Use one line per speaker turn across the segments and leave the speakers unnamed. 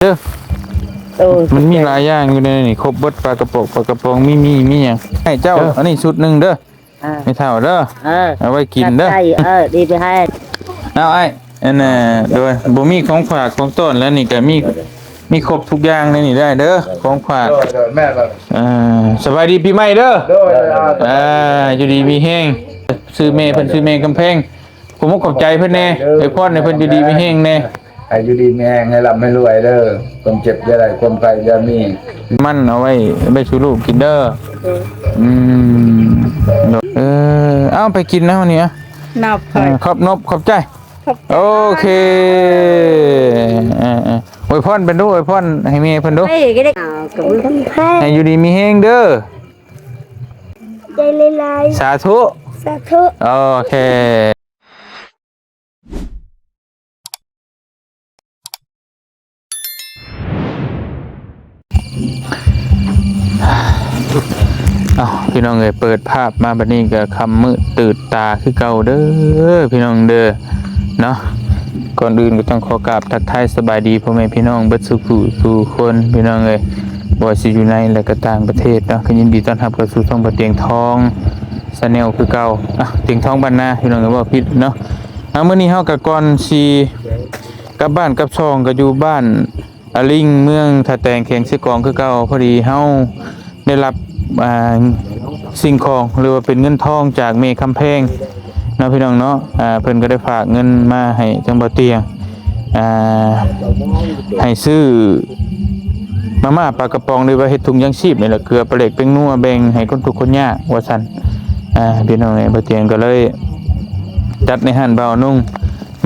เด้อมันมีหลายอย่างอยู่ในนี่ครบเบิดปลากระป๋องมีอย่างให้เจ้าอันนี้ชุดหนึ่งเด้อไม่เท่าเด้อเอาไว้กินเด้อ
ดีไปให้
เอาไอ้อันน่ะโดยบ่มีของฝากของต้นแล้วนี่ก็มีครบทุกอย่างในนี่ได้เด้อของฝาก
แม่ก็
สบายดีปีใหม่เด้ออยู่ดีมีแห้งซื้อเมย์เพิ่นซื้อเมย์กำแพงผมขอบใจเพิ่นแน่ไอ้พ่อในเพิ่นอยู่ดีมีแห้งแน่
อายุดีมีแห้งให้ร่ำให้รวยเด้อความเจ็บจะได้ความไกลจะมี
มันเอาไว้ชูลูกกินเด้อเอาไปกินนะวันนี้
นับ
ขอบใจโอเคอวยพรเป็นดูอวยพรให้เมียเพิ่นดูให้อยู่ดีมีแห้งเด้อ
ใจลาย
สาธุโอเคพี่น้องเอ้ยเปิดภาพมาบัดนี้ก็คำมืดตื่นตาคือเก่าเด้อพี่น้องเด้อเนาะก่อนอื่นก็ต้องขอกราบทักทายสบายดีพ่อแม่พี่น้องเบิดสู่คนพี่น้องเอ้ยบ่ว่าสิอยู่ในและก็ต่างประเทศเนาะก็ยินดีต้อนรับเข้าสู่ช่องบ่เตียงทองชาแนลคือเก่าเตียงทองบ้านนาพี่น้องก็บ่ผิดเนาะมื้อนี้เฮาก็ก่อนสิกลับบ้านกลับช่องก็อยู่บ้านอลิงเมืองท่าแตงแขงสิกองคือเก่าพอดีเฮาได้รับสิ่งของหรือว่าเป็นเงินทองจากเมฆคำแพงเนาะพี่น้องเนาะเพิ่นก็ได้ฝากเงินมาให้จังบ่เตียงให้ซื้อมาม่าปลากระป๋องหรือว่าเฮ็ดถุงยางชีพนี่แหละเกลือปลาเล็กเป็นนัวแบ่งให้คนทุกคนยากว่าซั่นพี่น้องบ่เตียงก็เลยจัดในห้านบ่าวนุ่ง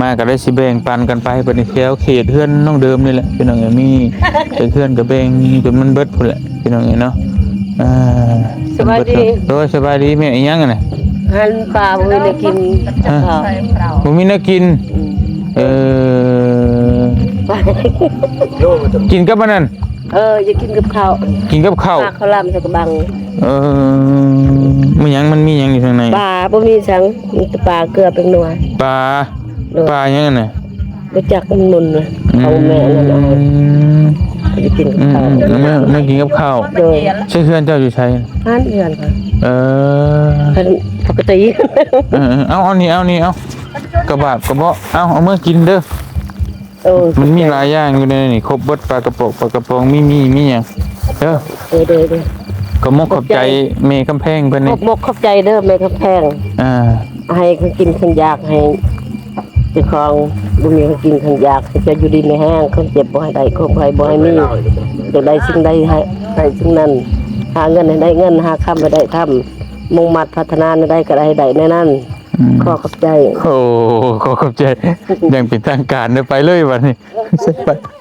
มาก็ได้สิแบ่งปันกันไปเพิ่นแถวเขตเฮือนน้องเดิมนี่แหละพี่น้องมีแต่เฮือนก็แบ่งจนมันเบิดพุ่นแหละพี่น้องเนาะ
สบายดี
โดยสบายดีแม่อีหยังน่ะ
หันปลาบ่มีกิน
บ่มีน่ากินกินกับมันนั่น
อย่ากินกับข้าว
กินกับข้าว
ปลาข้าวลำใส่กระบัง
มันมีหยังอยู่ข้างใน
ปลาบ่มีสังมีแต่ปลาเกลือเป็นนัว
ปลาหยังน่ะ
บ่จักมันมุนเลยเอาแม่นั่นเอาจะกินกับข้าว
ไม่กินกับข้าวใช่เพื่อนเจ้าอยู่ใช่
ท่านเพื่อนค่ะปกติ
เอานี่เอากระบะกระเบาะเอาเมื่อกินเด้อมันมีหลายอย่างอยู่ในนี่ครบเบิดปลากระป๋องมีอย่างเด้อก็มกขอบใจเมฆกำแพงเพิ่นนี่
มกขอบใจเด้อเมฆกำแพงให้เขากินขันยากให้เจ้าของบุญมีเขากินขันยากจะอยู่ดีไม่แห้งคนเจ็บบ่ให้ได้คนไข้บ่ให้มีจะได้สิ่งใดให้ได้สิ่งนั้นหาเงินให้ได้เงินหาคำให้ได้ทำมุ่งมั่นพัฒนาได้ก็ได้ในนั้นขอขอบใจ
ขอขอบใจยังเป็นทางการเด้อไปเลยวันนี้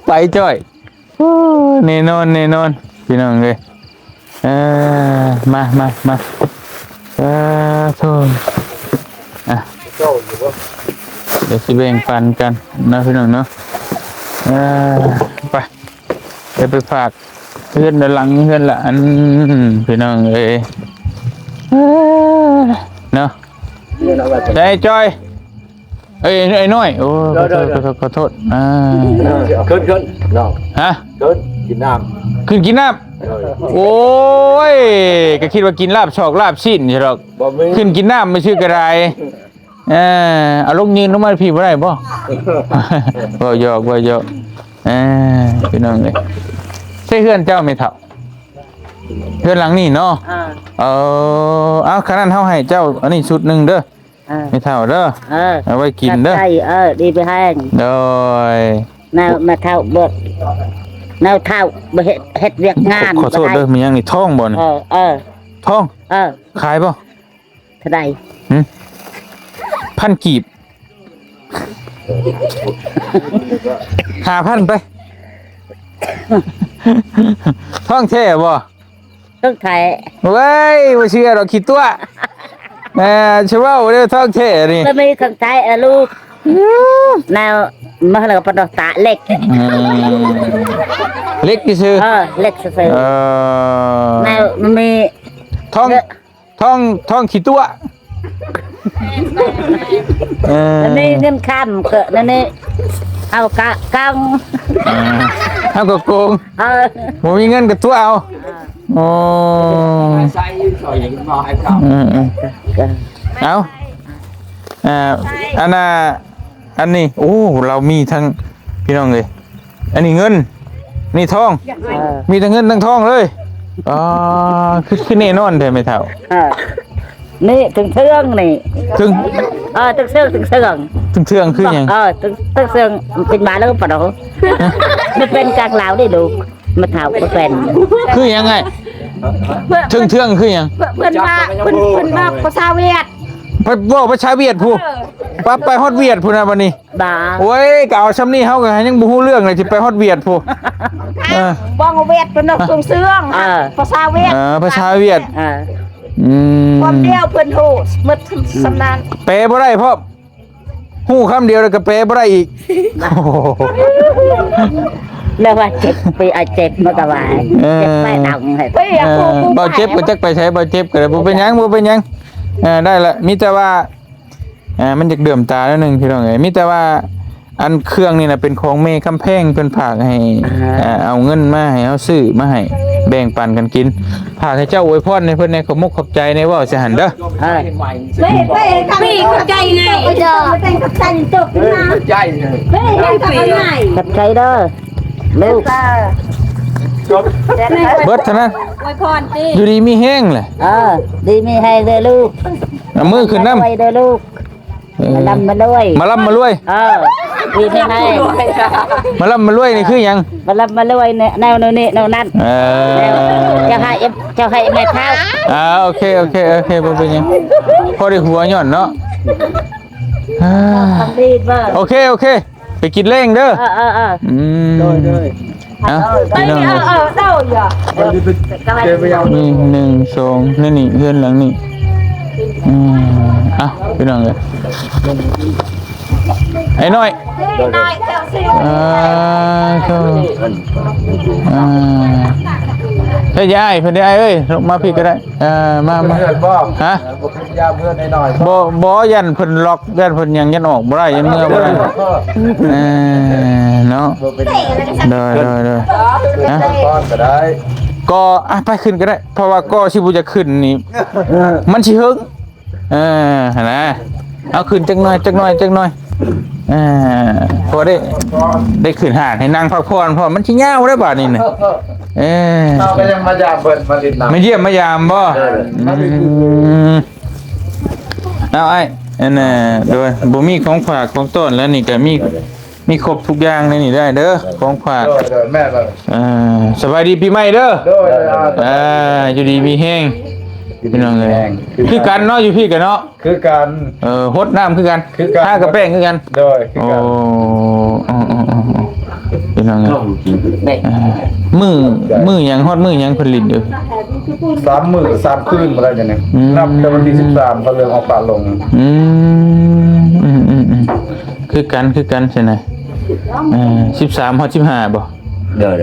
ไปจ้อยแน่นอนพี่น้องเลยมาโทษเดี๋ยวสิแบ่งปันกันนะพี่น้องเนาะไปเดี๋ยวไปฝากเพื่อนด้านหลังเพื่อนละอันพี่น้องเอ้ยเนาะได้จอยไอ้น้อยโอ้ขอโทษ
ขึ้นน้อง
ฮะ
กินน้
ำกินน้ำโอ้ยก็คิดว่ากินลาบชอกลาบชิ้นใช่หรอกขึ้นกินน้ำไม่ชื่อกระไรเอาลงยืนลงมาพี่บ่ได้บ่บ่หยอกพี่น้องเลยใช่เพื่อนเจ้าไม่เท่าเพื่อนหลังนี่เนาะเอาขนาดเท่าให้เจ้าอันนี้ชุดหนึ่งเด้อไม่เท่าเด้อเอาไว้กินเด้อ
ดีไปให้
โดย
มาเท่าเบิดแนวเท่าเฮ็ดเวียกงาน
ขอโทษเด้อมียังนี่ท่องบ่นท่องขายบ่
เท่าใด
พันกีบ5,000ไปท่องแท้บ่
ต้องไทย
เว้ยบ่เชื่อหรอกคิดตัวเชื่อว่าเด้อท่องแท้นี่
แล้วมีคนไทยลูกแนวมาแล้วก็ปะตะเล็ก
ซื่อ
เล็กซื่อแนวมันมี
ท่องคิดตัว
นั่นนี่เงินข้ามเกนั่นนี่
เอากัง
เอาก็โกง บ่มีเงินก็ตัวเอาโอ้
ใส่ซอยอย่างน้อยครับ
เอาอันน่ะอันนี้โอ้เรามีทั้งพี่น้องเลยอันนี้เงินนี่ทองมีทั้งเงินทั้งทองเลยอ๋อคือแน่นอนแท้ไหมเท่า
นี่ถึงเทืองนี่
ถึง
ถึงเทือง
ถึงเทืองคือหยัง
ถึงเทืองเป็นมาแล้วปะเนาะมันเป็นกลางลาวได้ดูมาเท่าก็เป็น
คือยังไงถึงเทืองคือหยัง
เพิ่นมาภาษาเวียด
ไปบอกประชาเวียดผู้ปั๊บไปฮอดเวียดผู้นะบัดนี้
บ้า
โอ้ยกเอาซ้ำนี่เฮาก็ยังบ่ฮู้เรื่องเลยสิไปฮอดเวียดผู้
บ้องเวียดเป็นนกตรงเสื้องภาษาเวียด
ภาษาเวียด
ความเดียวเพิ่นโหมึดสำนาน
แปลบ่ได้เพราะฮู้คำเดียวแล้วก็แปลบ่ได้อีกโอ้โห
แล้วว่าเจ็บไปเจ็บมากระบายเจ็บไปดังให้
เฮ้ยกู
เบาเจ็บก็จักไปใช้เบาเจ็บก็ได้บ่เป็นหยังบ่เป็นหยังได้ละมีแต่ว่ามันจะเดื่อมตาแล้วนึงพี่น้องเอ้ยมีแต่ว่าอันเครื่องนี่น่ะเป็นของเมคำแพงเพิ่นฝากให้เอาเงินมาให้เฮาซื้อมาให้แบ่งปันกันกินฝากให้เจ้าอวยพรในเพิ่นในขอบมุกขอบใจในเว้าสิหั่นเด้อ
พี่เข้าใจไงเด้อเป็นกับใจจบนะ
ใจเลย
เฮ้ยยังกับไง
กับใจเด้อลูก
เบิดเท่านั้น
อวยพรติ
อยู่ดีมีแห้งแหละ
ดีมีให้เด้อลูก
เอามือขึ้นนำ
ไว้เด้อลูกมาลำมาด้วย
มาร่ำมารวย
ดีมีให้
มาร่ำมารวยนี่คือหยัง
มาลำมาด้วยแนวนี้แนวนั้นจะให้แม่เท้า
โอเคบ่เป็นหยังพอได้หัวย้อนเนาะ
ทำดีว่า
โอเคไปกินเล้งเด้อพี่น้อง
เต้าอย่า
เจอไปยัง
นี่1 2นี่เพื่อนหลังนี่พี่น้องเลยไอ้น้อย
นายเต้าสิ
เฮ้ยยายเพื่อนได้เอ้ยลงมาพี่ก็ได้มา
เพื่อนบอก
ฮะ
ยาเพื่อนหน่อย
บ่ยันเพิ่นล็อกยันเพิ่นยังยันออกบ่ได้ยันเมื่อบ่ได้เนาะได้นะ
ก้อนก็ได้
ก็ไปขึ้นก็ได้ เพราะว่าก็ชิบุจะขึ้นนี่มันสิหึงนะเอาขึ้นจักหน่อยพอได้ขึ้นหาดให้นั่งพักผ่อนพอมันสิยาวได้บาดนี่น่ะ
เราก็ยังมายามเบิ่นมาลินน้ำ
มาเยี่ยมมายามบ่เอาไอ้อันน่ะโดยบ่มีของฝากของต้นแล้วนี่ก็มีครบทุกอย่างในนี่ได้เด้อของฝาก
โดยแม่เรา
สบายดีปีใหม่เด้อ
โดย
อยู่ดีมีแห้งพี่น้องเลยคือกันเนาะอยู่พี่กันเนาะ
คือการ
ฮดน้ำคือกันท่ากระแป้งคือกัน
โดยคือ
โอ้
การ
พี่น้องเลยมือยังฮอดมือยังผลิตเด้อ
3 มื้อ 3 คืนมาแล้วจังได๋นับแต่วันที่13ก็เรื่องออกปากลง
คือกันใช่ไหม13ฮอด15บ่
โดย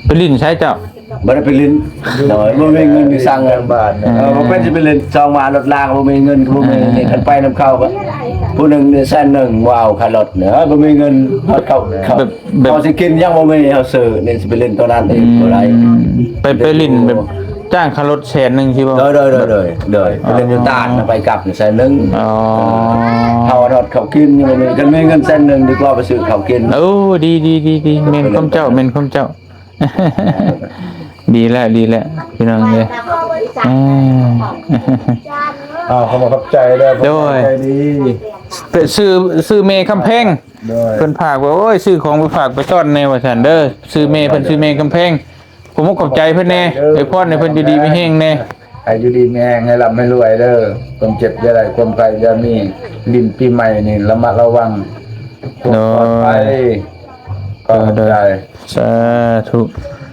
ไปลิ้นใช้เจ้า
บ่ได้ไปเล่นโดยบ่มีเงินไปสั่งเงิน
บ้านเนี่ย
บ่เป็นสิไปเล่นซองมารถลางบ่มีเงินบ่มีนี่คันไปนำเข้าก็ผู้หนึงได้แสนหนึ่งว้าวค่ารถเนาะบ่มีเงินเฮาเข้าเอาสิกินยังบ่มีเฮาซื้อนี่สิไปเล่นตัวนั้นเองบ่ได้
ไปลิ้นแบบจ้างคารถแสนนึงใช่ป่ะ
โดยไปเล่นอยู่ตาดไปกลับแสนหนึง
อ๋อ
เฮารถเขากินยังบ่มีกันมีเงินแสนหนึงดีกว่าไปซื้อข้าวกิน
โอ้ดีเมนคมเจ้า ดีแล้วพี่น้องเลย
เขามาขับใจแล้ว
โดย
ใจดี
ซื้อเมคำแพง
โดย
เพิ่นฝากว่าโอ้ยซื้อของไปฝากไปต้อนในว่าซั่นเด้อซื้อเมเพิ่นซื้อเมคำแพงผมก็ขอบใจเพิ่นแน่ไอ้พ่อในเพิ่นอยู่ดีมีแฮงแน่
อายุดีมีแรงให้ร่ำให้รวยเด้อความเจ็บอย่าได้ความไกลอย่ามีลิ้นปีใหม่นี่ระมัดระวังปลอดภัยก็ใจ
สาธุ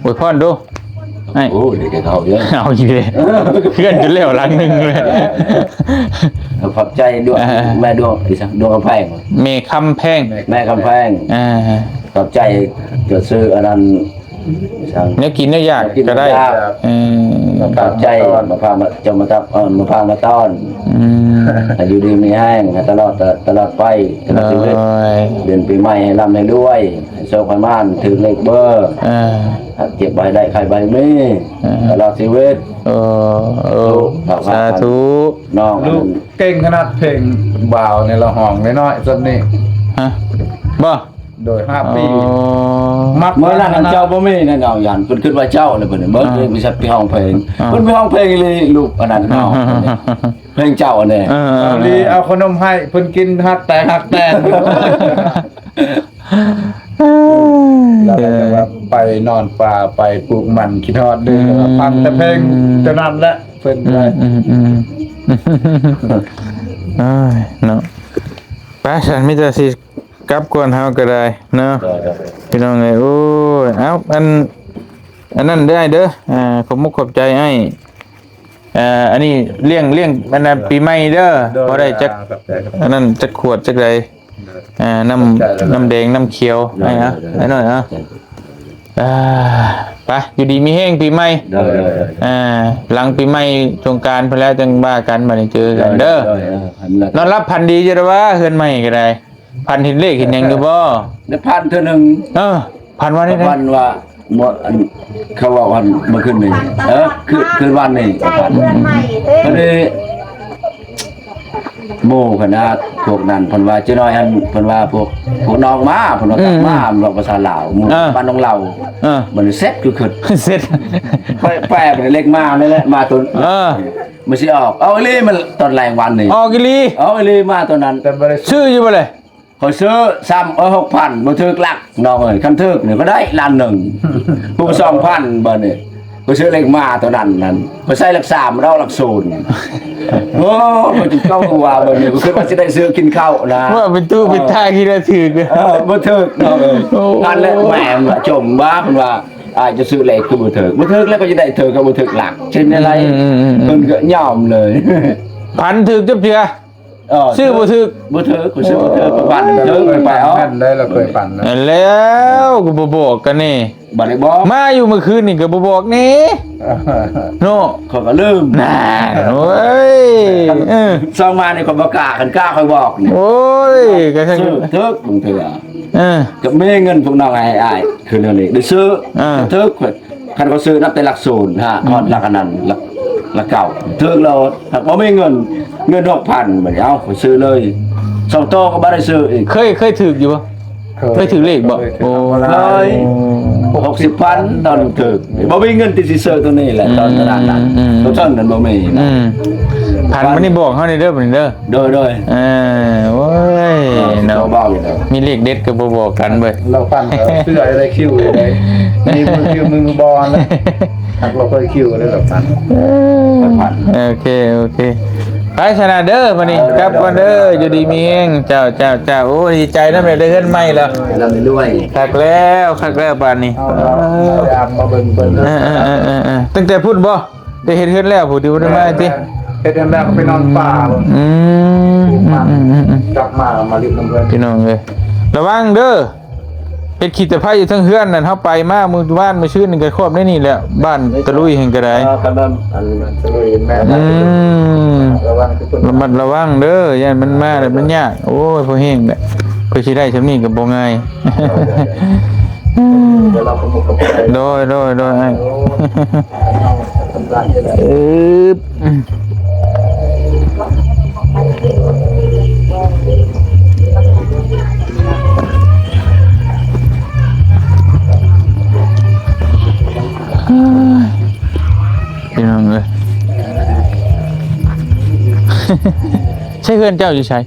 อวยพรดูให้
โอ้เด็กเฒ่าเยอะ
เอาอีกเลยเพื่อนจนเลี้ยวหลังหนึงเลย
ขอบใจด้วยแม่ดวงอีสังดวงกำแพง
เมคำแพง
แม่กำแพง ขอบใจจะซื้ออันนั้นสั่ง
เนื้อกินเนื้อยากก็ได้
กินเนื้อยาก
เออ
มาปรับใจมาพามาจะมาตับมาพามาต้อน อยู่ดีมีแห้งตลอดไปตลอดชีวิตเดือนปีใหม่ให้ร่ำให้ด้วยให้โชคให้มานถือเลขเบอร์เจ็บใบได้ใครใบมีตลอดชีวิต
สาธุ
น้อง
ลูกเก่งขนาดเพลงบ่าวในละห้องน้อยๆสักนี่
ฮะบ่
โดย5 ปี
มักเมื่อนั้นเจ้าบ่มีแน่นอนยันเพิ่นคิดว่าเจ้าเนี่ยเพิ่นเบิ่งเองมีสักที่ห้องเพลงเพิ่นไปห้องเพลงเลยลูกอันนั้นน้องเพลงเจ้าอันนี้
ลีเอาขนมให้เพิ่นกินฮักแต่แล้วก็จะว่าไปนอนป่าไปปลูกมันคิดฮอดเด้อฟังแต่เพลงเท่านั้นแหละเพิ่นได้
เนาะป้าฉันมีแต่สิกลับก่อนเฮาก็ได้เนาะพี่น้องเอ้ยโอ้ยเอ้าอันนั้นได้เด้อขอบมุกขอบใจให้อันนี้เลี้ยงมันปีใหม่เด้อบ่ได้จักอันนั้นจักขวดจักใดน้ำแดงน้ำเขียวให้ฮะให้หน่อยฮะไปอยู่ดีมีแห้งปีใหม่หลังปีใหม่สงกรานต์ไปแล้วจังบ้ากันมาเจอกันเด้อนอนรับพันดีจะได้ว่าเฮือนใหม่ก็ได้พันเห็นเลขเห็นยังอยู่บ่
ได้พันเท่านึง
พันวันนี้
พันว่าหมดเขาบอกวันเมื่อคืนนี้คืนวันนี้ก็เลยโม่ขนาดพวกนั้นเพิ่นว่าเจ้าน้อยอันเพิ่นว่าพวกน้องมาเพิ่นว่ากลับมาบอกภาษาลาวหมู่บ้านน้องเรามันเซ็ตคือ
เซ็ต
แปะเป็นเลขมานี่แหละมาตัวมันสิออกเอาอีหลีมันตอนแรงวันนี่
ออกอีหลี
เอาอีหลีมาตัวนั้น
แต่บ่ได้
ชื่ออยู่บ่เลย
เขาซื้อ6,000บ่ถึกหลักน้องเอ้ยคันถึกนี่ก็ได้ล้าน1ผู้ 2,000 บ่นี่ก็ซื้อเลขมาตัวนั้นก็ใส่หลัก3เราหลัก0โอ้มันจะเข้าว่าบ่นี่ก็คือว่าสิได้ซื้อกินข้าวนะ
ว่าเป็นตู้เป็นท่าคิดว่าถึก
บ่ถึกน้องเอ้ยนั่นแหละแม่จมว่าเพิ่นว่าจะซื้อเลขคือบ่ถึกแล้วก็จะได้ถึกก็บ่ถึกหลักเช่นอะไรเพิ่นก็ยอมเลย
พันถึกจับเทื่อซื้อบ่ถึก
กูซื้อบ่ถึกปั่นถึกไปเอา
ได้เราเคยปั่น
แล้วก็บ่บอกกันนี่
บ่ได้บอก
มาอยู่เมื่อคืนนี่ก็บ่บอกนี่โน่
เขาก็ลืม
น่าโอ้ย
ซองมานี่ก็บ่กล้ากันกล้าค่อยบอกนี่
โอ้ยก็
ซื้อถึกบางเทื่อก็มีเงินพวกน้องให้อ้ายคือเรื่องนี้ได้ซื้อถึกคันเขาซื้อนับแต่หลัก0ฮะฮอดหลักอันนั้นหลักเก่าถึกแล้วถ้าบ่มีเงิน6,000บัดเอาซื้อเลย2โตก็บ่ได้ซื้ออีก
เคยถึกอยู่บ่เคยถึกเลขบ่
โอ้เลย60,000ตอนถึกบ่มีเงินที่สิซื้อตัวนี้แหละตอนนั้นตัวต้นนั้นบ่มี
พันมันนี่บอกเฮานี่เด้อเด้อ
โดย
โอ้ยเนาะ
เบาอยู่แล้ว
มีเลขเด็ดก็บ่บอกกันเว้ย
เราฟังเสื้ออะไรคิวเลยมีมือบอลนะเราเคยคิวได้แบบนั้น
โอเคไปชนะเด้อวันนี้ครับวันเด้ออยู่ดีมีเองเจ้าโอ้ดีใจนะแม่ได้เฮือนใหม่แล้ว
เราได้ด้วย
คักแล้วปานนี้
มาเบิ่ง
ตั้งแต่พูดบ่ได้เฮ็ดเฮือนแล้วผู้ที่บ่ได้มาติ
เฮ็ดเฮือนแล้วก็ไปนอนป่ากลับมาลิบน้ำเพิ่น
พี่น้องเอ้ยระวังเด้อเฮ็ดขี้ตะไคร้อยู่ทั้งเฮือนนั่นเฮาไปมามื้อบ้านมื้อชื่นนี่ก็ครอบได้นี่แหละบ้านตะลุยแห่งก็ได้
ตะลุยแม่
ระวังเด้อย่านมันมาแล้วมันยากโอ้ยพอแห้งแหละเพิ่นสิได้ซำนี้ก็บ่ง่ายโดยไอ้พี่น้องเลยใช่เพื่อนเจ้าอยู่ใช่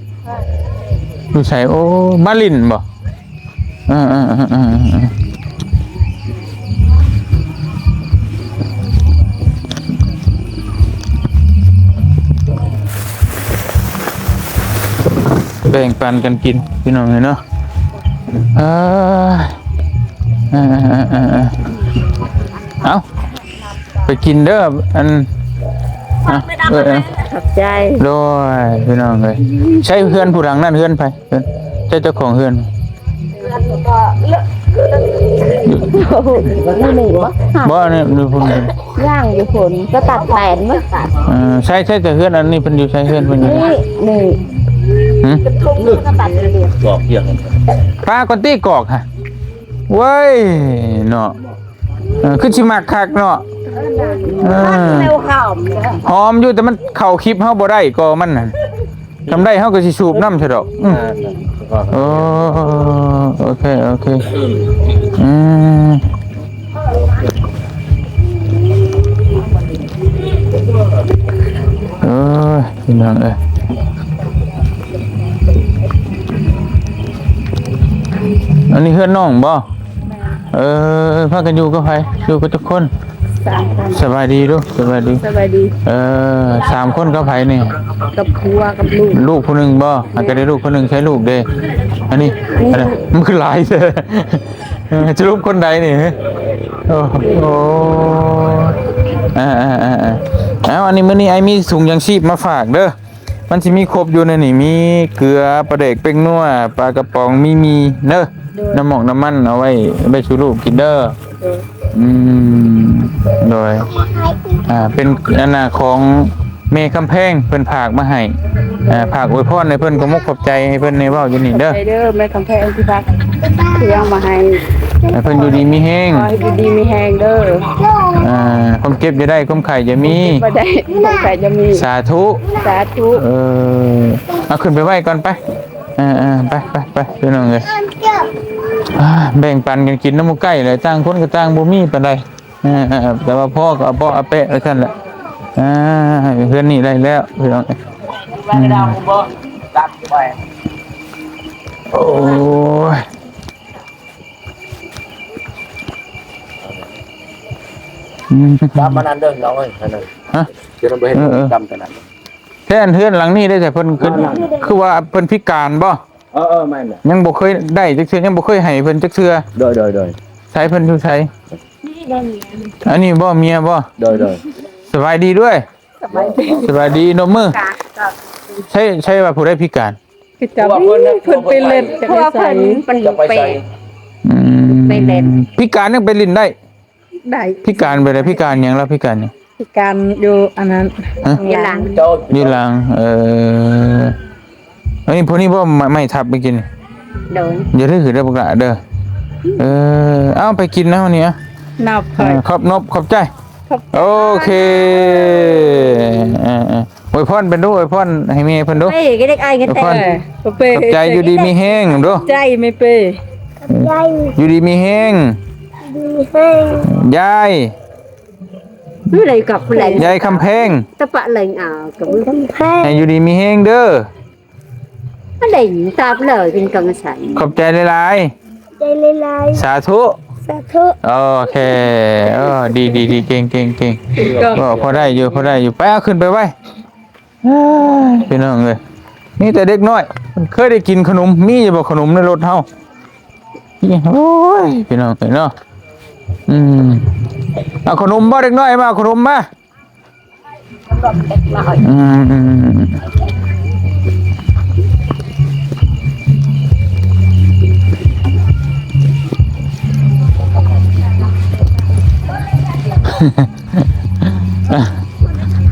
โอ้มาลินบ่แบ่งปันกันกินพี่น้องเลยเนาะเอาไปกินเด้ออัน
ขอบใจ
ด้วยพี่น้องเลยใช้เฮือนผู้ทางนั่นเฮือนไปเจ้าของเฮือน
นี่นี่บ่
บ่เนี่ยดูพุ่น
ย่างอยู่ฝนก็ตัดแผนมั้ง
ใช่แต่เฮือนอันนี้เพิ่นอยู่ใช้เฮือนเพิ่นอยู่
นี่นี่
หึ
ก็ตัดเดียว
บอกเยอะ
ปลาก้อนตี้กอกฮะเว้ยเนาะคือสิมักคักเนาะหอมอยู่แต่มันเข้าคลิปเฮาบ่ได้ก็มันน่ะทำได้เฮาก็สิสูบน้ำซะดอกโอ้โอเคอืมเอ้ยพี่น้องเอ้ยอันนี้เฮือนน้องบ่พากันอยู่กับไผอยู่กับทุกคนสบายดีดูสบายดี3 คนกับไผนี่
กับครัวกับลูก
ลูกคนหนึ่งบ่อาจจะได้ลูกคนหนึ่งใช้ลูกเด้อันนี้มันคือหลายเด้จะลูกคนใดนี่โอ้โหอันนี้มื้อนี้ไอ้มีถุงยังชีพมาฝากเด้อมันสิมีครบอยู่ในนี่มีเกลือปลาเด็กเป็งนัวปลากระป๋องมีเด้อน้ำหมอกน้ำมันเอาไว้ชูลูกกินเด้อโดยเป็นอันน่ะของเมฆคำแพงเพิ่นผากมาให้ผากอวยพรให้เพิ่นก็มุกขอบใจให้เพิ่นในเว้าอยู่นี่เด้อ
เด้อแม่คำแพงที่พักเที่ยงมาให้
ให้เพิ่นอยู่ดีมีแฮง
ขอให้อยู่ดีมีแหงเด้อ
ความเจ็บจะได้ความไข่จะมี
บ่ได้สงสัยจะมี
สาธุ
สาธุ
เอาขึ้นไปไหว้ก่อนไปไปพี่น้องเอ้ยแบ่งปันกันกินน้ำมูกไก่เลยต่างคนก็ต่างบ่มีปานใดแต่ว่าพ่อก็เอาพ่อเอาเปะแล้วซั่นแหละเพื่อนนี่ได้แล้วพี่น้องโอ้ย
จำมันนั่นเด้อน้องเอ้ยนั่น
ฮะ
จะต้องไปเห็นจำกันนั่น
แท่นเฮือนหลังนี้ได้แต่เพิ่นคือว่าเพิ่นพิการบ่
ไม่น่ะ
ยังบ่เคยได้จักเทื่อยังบ่เคยให้เพิ่นจักเทื่อ
โดย
ใช้เพิ่นอยู่ใช้อันนี้บ่เมียบ่
โดย
สบายดีด้วยสบายดีนมมือใช่ว่าผู้ได้พิการ
คือจะเพิ่นไปเล่นเพราะว่าเพิ่นมัน
จะไป
ไป
ใส่
ไปเล่น
พิการยังไปลิ้นได้
ได้
พิการไปได้พิการหยังแล้วพิการหยัง
พิการอยู่อันนั้น
ฮะ
ยหลัง
โจ
อยู่หลังอันนี้พวกนี้บ่ไม่ทับไปกิน
โดน
อย่าได้ถือได้บ่กะเด้อเอาไปกินนะวันนี้อ่ะ
นับไป
ขอบใจโอเคอวยพรเป็นดูอวยพรให้แม่เพิ่นดู
เป้ก็ได้ไอ้กันแต่เป้
ขอบใจอยู่ดีมีแห้งดู
ใจไม่เป้
อยู่ดีมีแห้งยาย
Cứ lấy cặp lấy
ยายคำแพง
ta bạ lấy cặp với thằng
ให้
phe
อยู่ดีมีแห้งเด้อ
nó đỉnh ta lời bên cầm sẵn
ขอบใจหลาย
đây lên lại
ๆสาธุ
sa thước
โอเคดีเก่งพอได้อยู่ไปเอาขึ้นไปไว้พี่น้องเลยนี่แต่เด็กน้อยมันเคยได้กินขนมมีอยู่บ่ขนมในรถเฮาโอ้ยพี่น้องเอ้ยเนาะเอาขนมบ่เด็กน้อยมาเอาขนมมา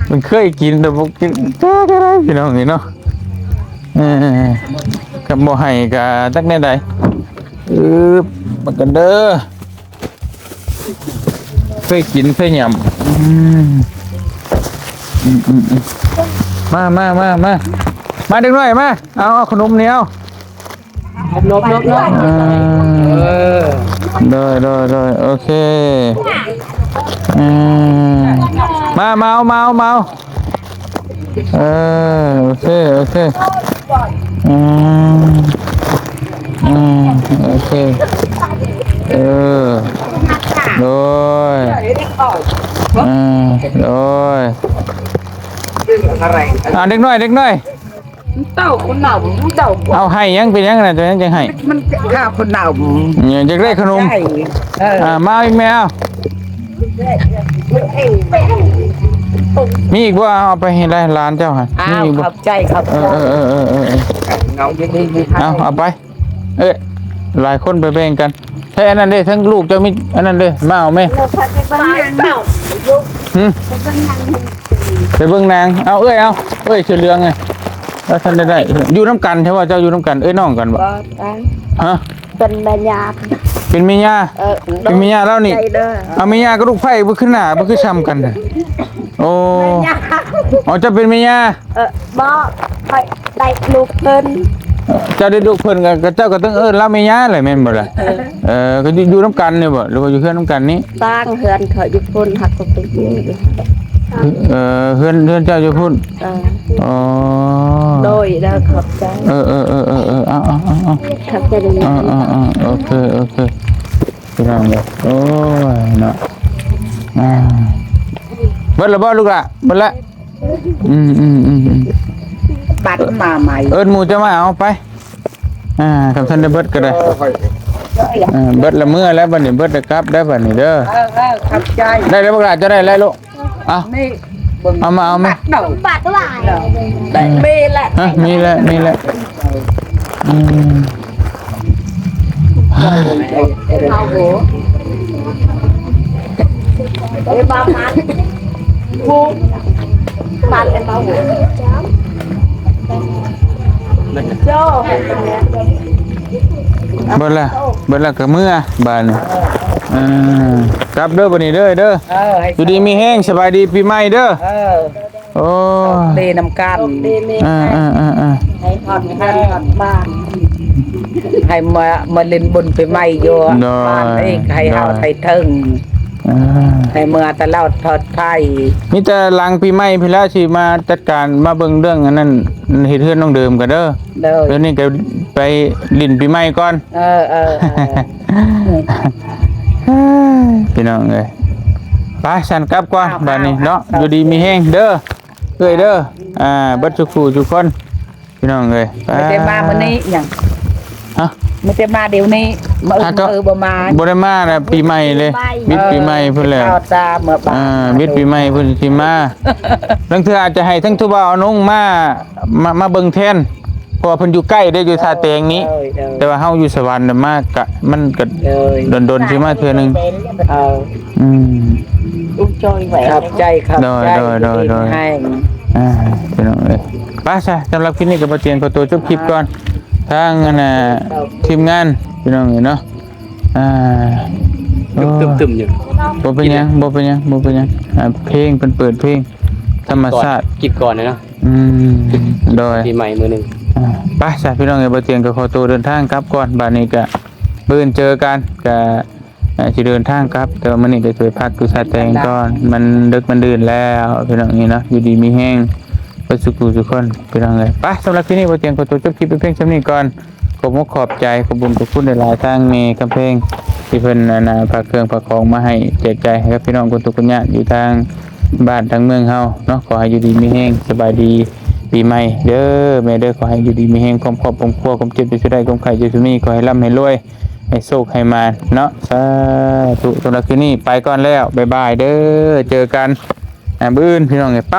มันเคยกินแต่บ่กินจ้าก็ได้พี่น้องนี่เนาะกับบ่ให้กะตักแน่ใดมากันเด้อเคยกินเคยยำมาเด็กน้อยมาเอาขนมเหนียวโดยโอเคมาโอเคโอเคโดยเด็กน้อย
เต้าคนหนาวเต้า
เอาให้ยังเป็นยังไงตัวนั้นจังให้
มันข้าวคนหนาว
เนี่ยจะได้ขนมมาอีกแมวมีอีกว่าเอาไปให้ร้านเจ้าฮะ
อ้าวขอบใจครับเงาเย็นๆ
เอาไปหลายคนไปแบ่งกัน ใช่อันนั้นเด้ทั้งลูกเจ้ามีอันนั้นเด้มาเอาไหม
เราพัดไปบ้านเปล่า
หึไปเบิ่งนางเอาเอ้ยเฉลืองไงแล้วท่านได้อยู่น้ำกันใช่ป่ะเจ้าอยู่น้ำกันน้องกันบ่ฮะ
เป็นแม่ยา
เป็นเมียเป็นเมียแล้วนี่เอาเมียก็ลูกไผ่บ่ขึ้นหน้าบ่คือช้ำกันน่ะโอ้อ๋อจะเป็นเมีย
บ่ไปได้ลูกเพิ่น
เจ้าได้ลูกเพิ่นก็เจ้าก็ต้องเอิ้นเราเมียแหละแม่นบ่ล่ะก็อยู่น้ำกันนี่บ่หรือว่าอยู่เฮือนน้ำกันนี่
ตั้งเฮือนเขาอยู่พุ่นหักตกอยู่
เฮือนเจ้าอยู่พุ่นอ๋อ
โดยแล้วขอบใจ
เอา
ขอบใจดี
โอเคพี่น้องเด้อโอ้ยเนาะเบิดละบ่ลูกล่ะเบิดละ
ปัดมาใหม่
เอิ้นหมู่จะมาเอาไปคำท่านได้เบิดก็ได้เบิดละเมื่อแล้วบัดนี้เบิดละครับได้บัดนี้เด้อ
ขับใจ
ได้แล้วบ่ล่ะจะได้แล้วลูกเอาเอามา
บาทว่า
ได้เบละ
มีแล้ว
เอาโหไอ้บ้ามันบูบาทไอ้บ้าโหโจ้
เบิดละก็เมื่อบาดนี้กลับเด้อบัดนี้เด้ออยู่ดีมีแห้งสบายดีปีใหม่เด้อโอ้
เดนำกัน
ให้ผ่อนให้ผ่อนบ้าน
ให้มาเล่นบุญไปใหม่อยู่บ้านเองให้เฮาไทยถึงให้เมื่อแต่เล่าทอดไทย
มีแต่หลังปีใหม่พี่แล้วสิมาจัดการมาเบิ่งเรื่องอันนั้นเฮ็ดเฮือนน้องเดิมกันเด้อเดี๋ยวนี้ก็ไปลิ้นปีใหม่ก่อนพี่น้องเอ้ยไปฉันกลับก่อนบัดนี้เนาะอยู่ดีมีแฮงเด้อเอ้ยเด้อเบิดทุกผู้ทุกคนพี่น้องเอ้ย
ไม่ได้มามื้อนี้หยัง
ฮะ
ไม่ได้มาเดี๋ยวนี้มาบ่มา
บ่ได้มาน่ะปีใหม่เลยมิดปีใหม่เพิ่นแล้ว
ข้าวตาเมื่อบ่า
มิดปีใหม่เพิ่นสิมาลังเทื่ออาจจะให้ทั้งทุบ่าวนุ่งมาเบิ่งแทนเพราะว่าเพิ่นอยู่ใกล้ได้อยู่ท่าแตงนี้แต่ว่าเฮาอยู่สวรรค์น่ะมากกะมันก็ดนๆสิมาเทื่อนึง
อุ้มจอยแหวน
ขับใจขับใจ
โดย
ให้
พี่น้องเอ้ยไปซะสำหรับคลิปนี้ก็บ่เตียงขอตัวจบคลิปก่อนทางทีมงานพี่น้องเนาะ
ตึมอยู่
บ่เป็นหยังเพลงเพิ่นเปิดเพลงธรรมชาติ
กิบก่อนนะเนาะ
โดย
ปีใหม่มื้อนึง
ไปซะพี่น้องเอ้ยบ่เตียงก็ขอตัวเดินทางกลับก่อนบัดนี้ก็มื้ออื่นเจอกันก็สิเดินทางกลับแต่ว่ามื้อนี้ก็ไปพักอยู่ชาแตงก่อนมันดึกมันดื่นแล้วพี่น้องนี่เนาะอยู่ดีมีแฮงไปสุขทุกคนพี่น้องเอ้ยไปสำหรับคลิปนี้บ่เตียงขอตัวจบคลิปเป็นเพียงเท่านี้ก่อนขอบใจขอบคุญขอบคุณหลายๆทางเมย์กำแพงที่เพิ่นฝากเครื่องฝากของมาให้แจกจ่ายให้กับพี่น้องคนทุกคนยะอยู่ทางบ้านทางเมืองเฮาเนาะขอให้อยู่ดีมีแฮงสบายดีปีใหม่เด้อแม่เด้อขอให้อยู่ดีมีแฮงความครอบครัวความเจ็บจะได้ความไข้จะมีขอให้ร่ำให้รวยให้โชคให้มาเนาะสาธุสำหรับคืนนี้ไปก่อนแล้วบ๊ายบายเด้อเจอกันมื้ออื่นพี่น้องเอ้ยไป